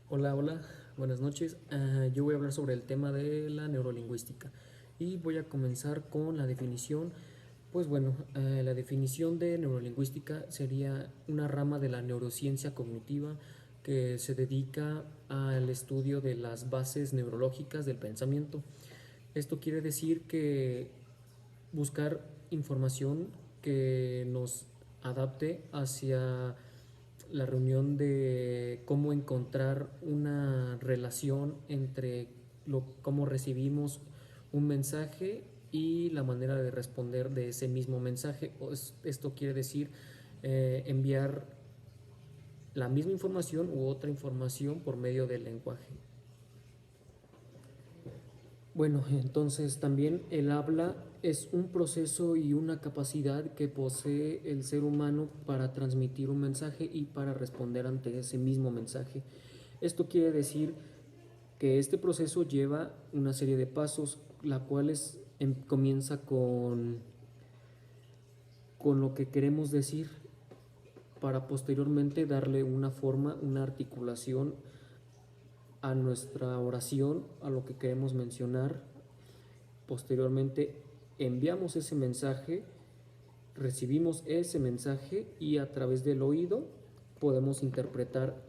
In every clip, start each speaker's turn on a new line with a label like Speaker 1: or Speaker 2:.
Speaker 1: Hola, hola, buenas noches. Yo voy a hablar sobre el tema de la neurolingüística y voy a comenzar con la definición. Pues bueno, la definición de neurolingüística sería una rama de la neurociencia cognitiva que se dedica al estudio de las bases neurológicas del pensamiento. Esto quiere decir que buscar información que nos adapte hacia la reunión de cómo encontrar una relación entre cómo recibimos un mensaje y la manera de responder de ese mismo mensaje. Esto quiere decir enviar la misma información u otra información por medio del lenguaje. Bueno, entonces también el habla es un proceso y una capacidad que posee el ser humano para transmitir un mensaje y para responder ante ese mismo mensaje. Esto quiere decir que este proceso lleva una serie de pasos, la cual comienza con lo que queremos decir para posteriormente darle una forma, una articulación a nuestra oración, a lo que queremos mencionar. Posteriormente enviamos ese mensaje, recibimos ese mensaje y a través del oído podemos interpretar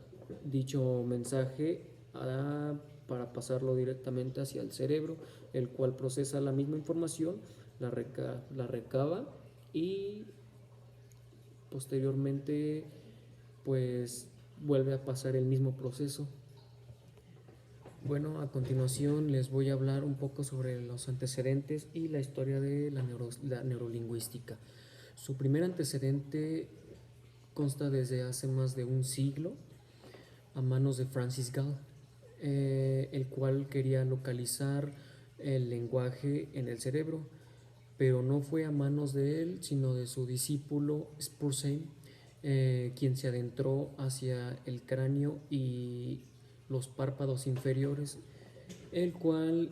Speaker 1: dicho mensaje para pasarlo directamente hacia el cerebro, el cual procesa la misma información, la recaba y posteriormente pues vuelve a pasar el mismo proceso. Bueno, a continuación les voy a hablar un poco sobre los antecedentes y la historia de la neurolingüística. Su primer antecedente consta desde hace más de un siglo a manos de Francis Gall, el cual quería localizar el lenguaje en el cerebro, pero no fue a manos de él, sino de su discípulo Spurzheim, quien se adentró hacia el cráneo y los párpados inferiores, el cual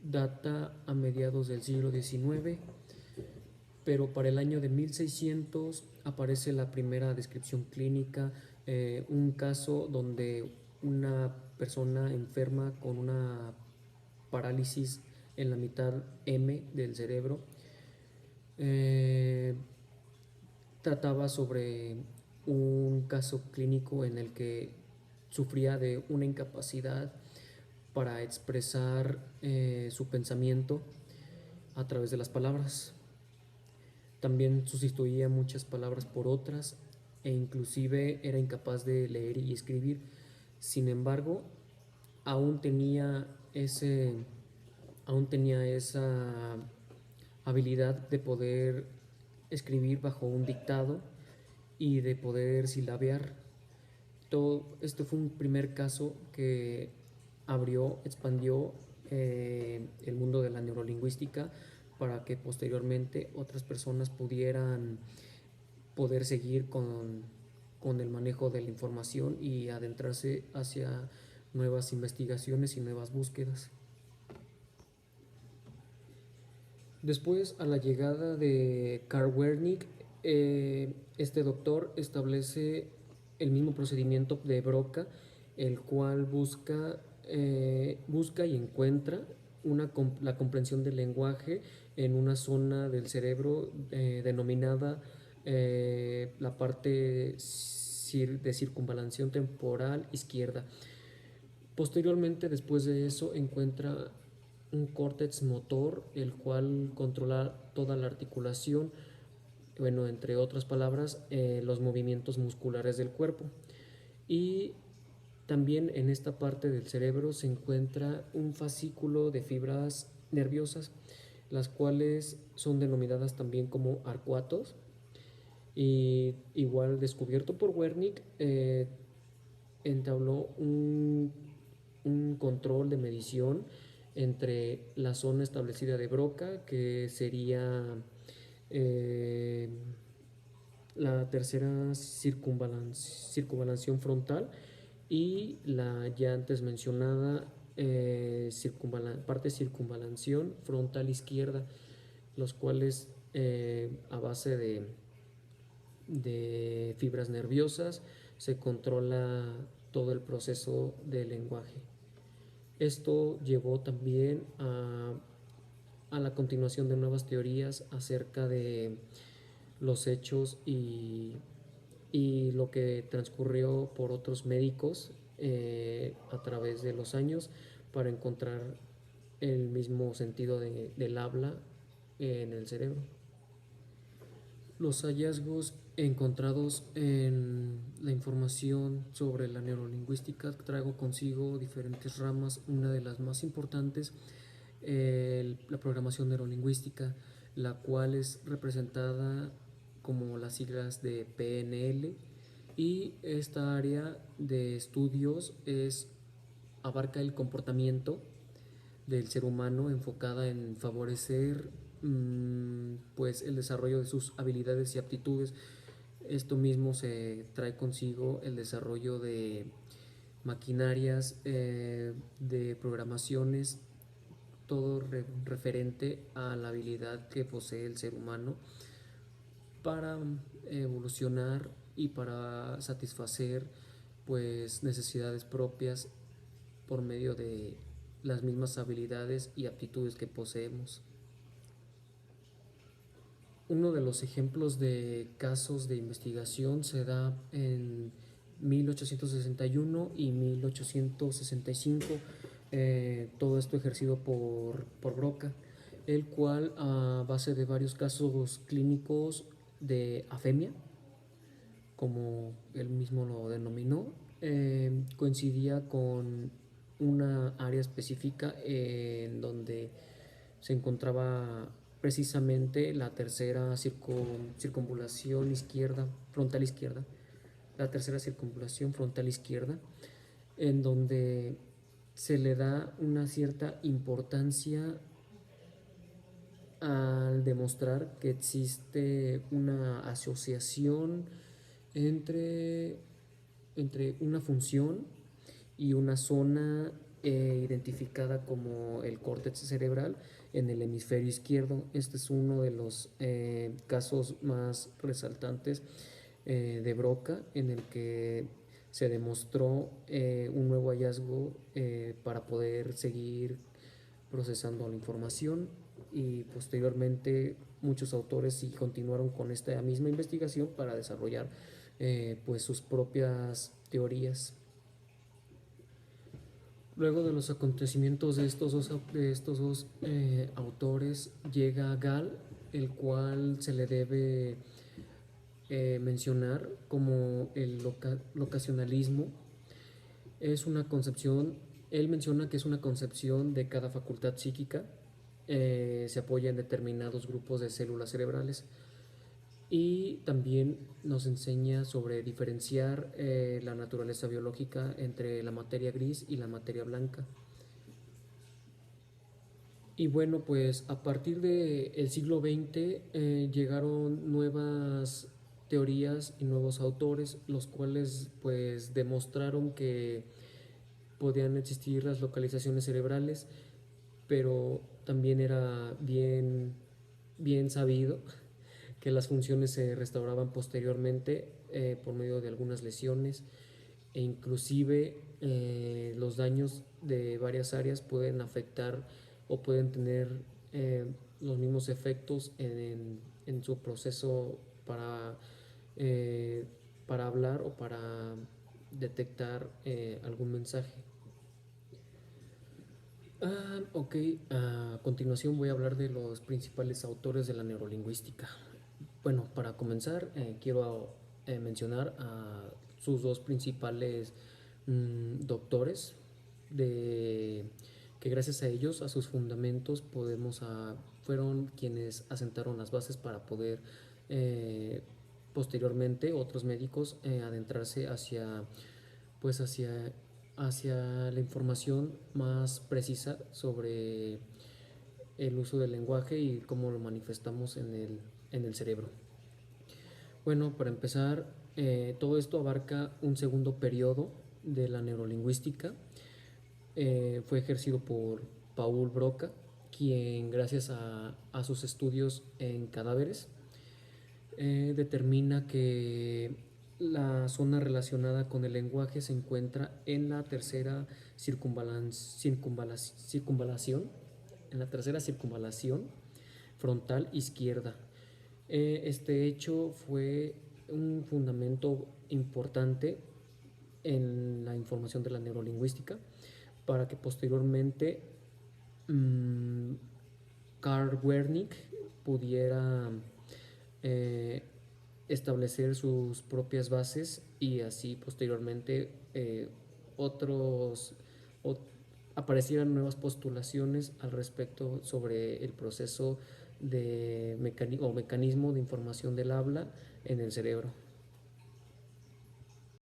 Speaker 1: data a mediados del siglo XIX, pero para el año de 1600 aparece la primera descripción clínica, un caso donde una persona enferma con una parálisis en la mitad M del cerebro eh, trataba sobre un caso clínico en el que sufría de una incapacidad para expresar su pensamiento a través de las palabras. También sustituía muchas palabras por otras e inclusive era incapaz de leer y escribir. Sin embargo, aún tenía ese aún tenía esa habilidad de poder escribir bajo un dictado y de poder silabear. Todo esto fue un primer caso que expandió el mundo de la neurolingüística para que posteriormente otras personas pudieran poder seguir con el manejo de la información y adentrarse hacia nuevas investigaciones y nuevas búsquedas. Después, a la llegada de Karl Wernicke, este doctor establece el mismo procedimiento de Broca, el cual busca y encuentra la comprensión del lenguaje en una zona del cerebro denominada la parte de circunvalación temporal izquierda. Posteriormente, después de eso, encuentra un córtex motor, el cual controla toda la articulación, bueno, entre otras palabras, los movimientos musculares del cuerpo. Y también en esta parte del cerebro se encuentra un fascículo de fibras nerviosas, las cuales son denominadas también como arcuatos. Y igual descubierto por Wernicke, entabló un control de medición entre la zona establecida de Broca, que sería eh, la tercera circunvalación frontal, y la ya antes mencionada parte circunvalación frontal izquierda, los cuales a base de fibras nerviosas se controla todo el proceso del lenguaje. Esto llevó también a la continuación de nuevas teorías acerca de los hechos y lo que transcurrió por otros médicos a través de los años para encontrar el mismo sentido del habla en el cerebro. Los hallazgos encontrados en la información sobre la neurolingüística traigo consigo diferentes ramas. Una de las más importantes, la programación neurolingüística, la cual es representada como las siglas de PNL, y esta área de estudios abarca el comportamiento del ser humano enfocada en favorecer pues el desarrollo de sus habilidades y aptitudes. Esto mismo se trae consigo el desarrollo de maquinarias, de programaciones, todo referente a la habilidad que posee el ser humano para evolucionar y para satisfacer pues necesidades propias por medio de las mismas habilidades y aptitudes que poseemos. Uno de los ejemplos de casos de investigación se da en 1861 y 1865, todo esto ejercido por Broca, el cual a base de varios casos clínicos de afemia, como él mismo lo denominó, coincidía con una área específica en donde se encontraba precisamente la tercera circunvalación izquierda, frontal izquierda, la tercera circunvalación frontal izquierda, en donde se le da una cierta importancia al demostrar que existe una asociación entre, entre una función y una zona identificada como el córtex cerebral en el hemisferio izquierdo. Este es uno de los casos más resaltantes de Broca, en el que se demostró un nuevo hallazgo para poder seguir procesando la información, y posteriormente muchos autores sí continuaron con esta misma investigación para desarrollar pues sus propias teorías. Luego de los acontecimientos de estos dos autores, llega Gall, el cual se le debe mencionar como el locacionalismo. Es una concepción, él menciona que es una concepción de cada facultad psíquica, se apoya en determinados grupos de células cerebrales, y también nos enseña sobre diferenciar la naturaleza biológica entre la materia gris y la materia blanca. Y bueno, pues a partir del siglo XX llegaron nuevas teorías y nuevos autores, los cuales pues demostraron que podían existir las localizaciones cerebrales, pero también era bien sabido que las funciones se restauraban posteriormente por medio de algunas lesiones, e inclusive los daños de varias áreas pueden afectar o pueden tener los mismos efectos en su proceso para hablar o para detectar algún mensaje. Ok, a continuación voy a hablar de los principales autores de la neurolingüística. Bueno, para comenzar, quiero mencionar a sus dos principales doctores, que gracias a ellos, a sus fundamentos, fueron quienes asentaron las bases para poder posteriormente otros médicos adentrarse pues hacia la información más precisa sobre el uso del lenguaje y cómo lo manifestamos en el cerebro. Bueno, para empezar, todo esto abarca un segundo periodo de la neurolingüística. Fue ejercido por Paul Broca, quien gracias a sus estudios en cadáveres determina que La zona relacionada con el lenguaje se encuentra en la tercera circunvalación, en la tercera circunvalación frontal izquierda. Este hecho fue un fundamento importante en la información de la neurolingüística para que posteriormente mmm, Carl Wernicke pudiera eh, establecer sus propias bases y así posteriormente otros o, aparecieran nuevas postulaciones al respecto sobre el proceso de mecanismo de información del habla en el cerebro.